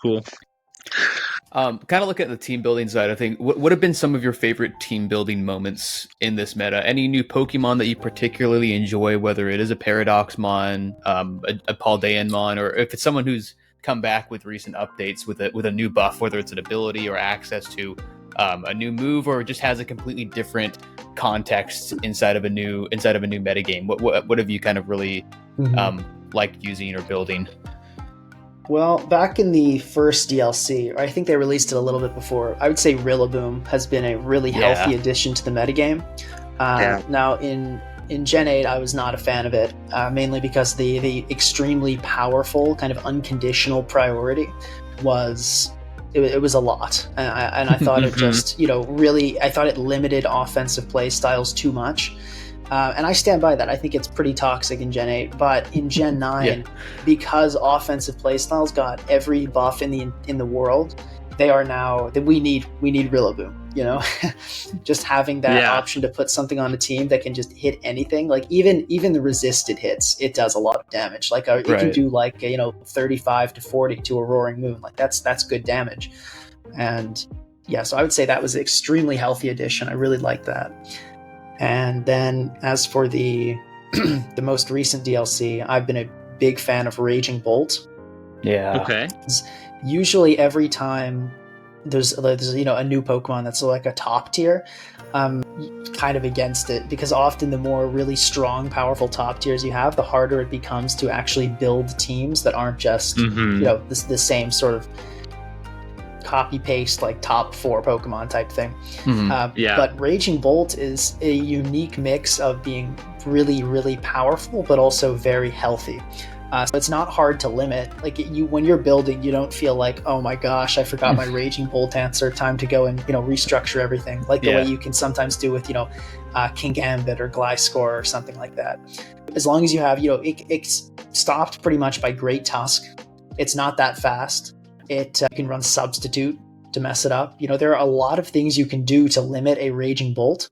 Cool. Kind of look at the team building side. I think what have been some of your favorite team building moments in this meta? Any new Pokemon that you particularly enjoy, whether it is a Paradoxmon, a Paldeanmon, or if it's someone who's come back with recent updates with a new buff, whether it's an ability or access to a new move, or just has a completely different context inside of a new metagame. What have you kind of really Mhm. liked using or building? Well, back in the first DLC, or I think they released it a little bit before, I would say Rillaboom has been a really Yeah. healthy addition to the metagame. Yeah. Now, in Gen 8, I was not a fan of it, mainly because the extremely powerful, kind of unconditional priority was. It was a lot, and I thought it Mhm. just, really, I thought it limited offensive play styles too much. And I stand by that. I think it's pretty toxic in Gen 8, but in Gen Yeah. 9, because offensive playstyles got every buff in the world, they are now that we need Rillaboom. Just having that Yeah. option to put something on a team that can just hit anything, like even the resisted hits, it does a lot of damage. Like it can Right. do like 35 to 40 to a Roaring Moon. Like that's good damage, and yeah. So I would say that was an extremely healthy addition. I really like that. And then as for the the most recent DLC, I've been a big fan of Raging Bolt. Yeah. Okay. Usually every time there's a new Pokemon that's like a top tier, I'm kind of against it because often the more really strong, powerful top tiers you have, the harder it becomes to actually build teams that aren't just Mm-hmm. the same sort of copy paste like top four Pokemon type thing. Mhm. Yeah. But Raging Bolt is a unique mix of being really, really powerful, but also very healthy. So it's not hard to limit. Like when you're building, you don't feel like, oh my gosh, I forgot my Raging Bolt answer. Time to go and restructure everything. Like the way Yeah. you can sometimes do with King Gambit or Gliscor or something like that. As long as you have it's stopped pretty much by Great Tusk. It's not that fast. It you can run Substitute to mess it up. There are a lot of things you can do to limit a Raging Bolt,